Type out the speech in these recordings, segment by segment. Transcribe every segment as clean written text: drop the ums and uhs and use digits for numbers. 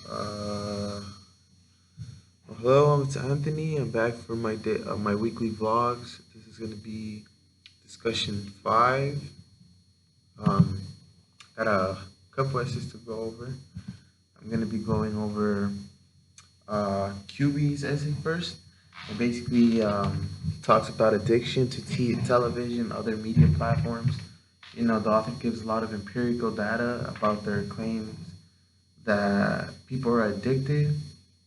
Uh, Hello, it's Anthony. I'm back for my weekly vlogs. This is gonna be discussion five. Um, got a couple essays to go over. I'm gonna be going over QB's essay first, and basically talks about addiction to television, other media platforms. The author gives a lot of empirical data about their claims that people are addicted,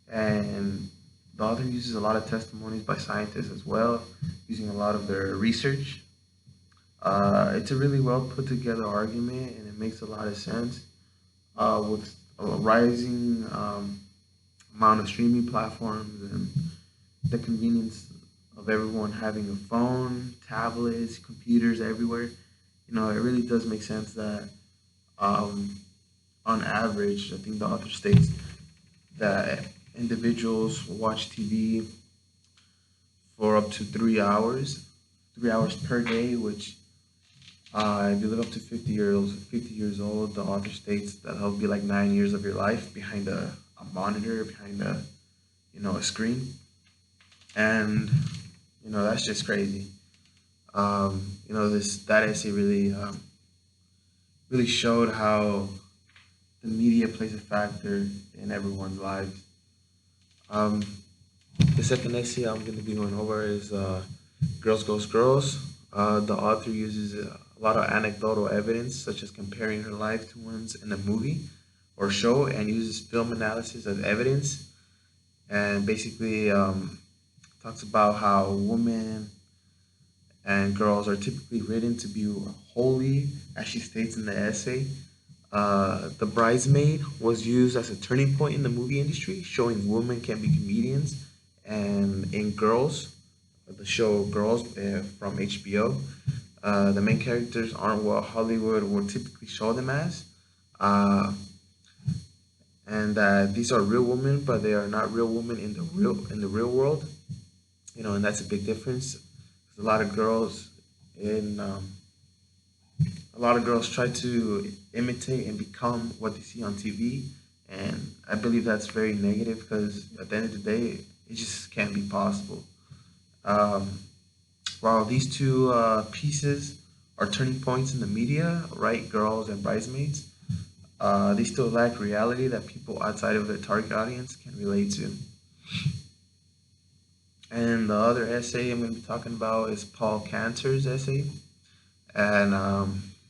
and the author uses a lot of testimonies by scientists as well, using a lot of their research. It's a really well put together argument, and it makes a lot of sense with a rising amount of streaming platforms and the convenience of everyone having a phone, tablets, computers everywhere. It really does make sense that um, on average, I think the author states that individuals watch TV for up to 3 hours, 3 hours per day, which if you live up to 50 years old, the author states that it'll be like 9 years of your life behind a monitor, behind a screen. And, that's just crazy. That essay really showed how the media plays a factor in everyone's lives. Um, the second essay I'm going to be going over is Girls Goes Girls. The author uses a lot of anecdotal evidence, such as comparing her life to one's in a movie or show, and uses film analysis as evidence. And basically talks about how women and girls are typically written to be holy, as she states in the essay. The Bridesmaid was used as a turning point in the movie industry, showing women can be comedians. And in Girls, the show Girls from HBO, the main characters aren't what Hollywood would typically show them as. Uh, and these are real women, but they are not real women in the real world. And that's a big difference. 'Cause in a lot of girls try to imitate and become what they see on TV, and I believe that's very negative because at the end of the day, it just can't be possible. Um, while these two pieces are turning points in the media, right? Girls and Bridesmaids, they still lack reality that people outside of their target audience can relate to. And the other essay I'm going to be talking about is Paul Cantor's essay. And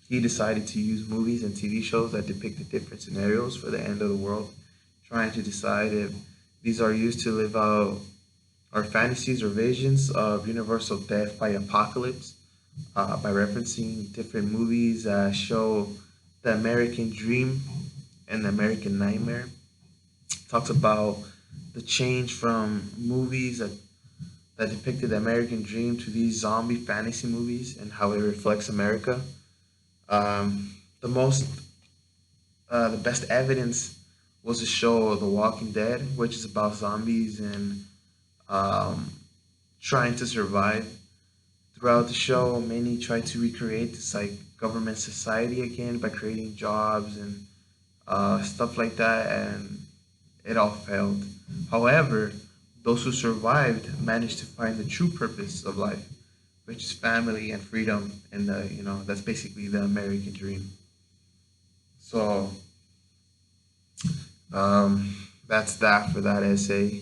he decided to use movies and TV shows that depicted different scenarios for the end of the world, trying to decide if these are used to live out our fantasies or visions of universal death by apocalypse, by referencing different movies that show the American dream and the American nightmare. Talks about the change from movies that depicted the American dream to these zombie fantasy movies and how it reflects America. Um, the most, the best evidence was the show The Walking Dead, which is about zombies and um, trying to survive. Throughout the show, many try to recreate this like government society again by creating jobs and stuff like that, and it all failed. However, those who survived managed to find the true purpose of life, which is family and freedom, and that's basically the American dream. So that's that for that essay,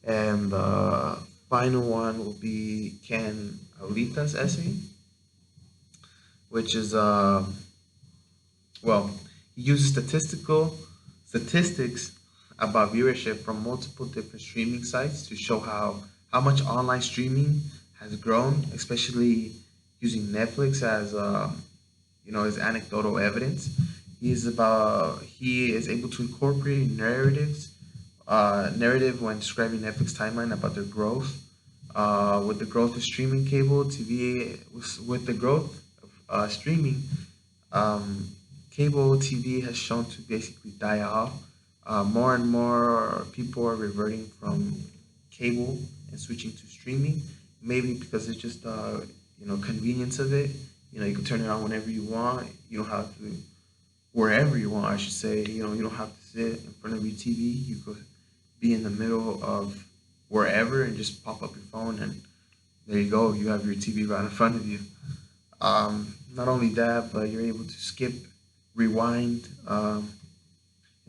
and the final one will be Ken Alita's essay, which is well, he uses statistics about viewership from multiple different streaming sites to show how much online streaming has grown, especially using Netflix as as anecdotal evidence. He is able to incorporate narrative when describing Netflix timeline about their growth. With the growth of streaming cable TV, with the growth of streaming, um, cable TV has shown to basically die off. More and more people are reverting from cable and switching to streaming. Maybe because it's just convenience of it. You can turn it on whenever you want. You don't have to wherever you want, I should say. You don't have to sit in front of your TV. You could be in the middle of wherever and just pop up your phone, and there you go. You have your TV right in front of you. Not only that, but you're able to skip, rewind, and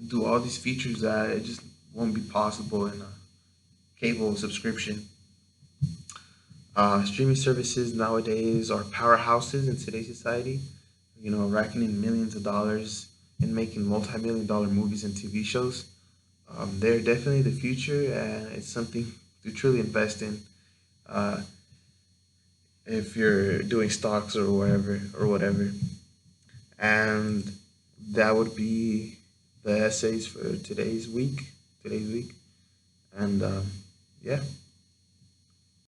do all these features that it just won't be possible in a cable subscription. Streaming services nowadays are powerhouses in today's society, racking in millions of dollars and making multi-million dollar movies and TV shows. They're definitely the future, and it's something to truly invest in uh, if you're doing stocks or whatever. And that would be the essays for today's week. And yeah.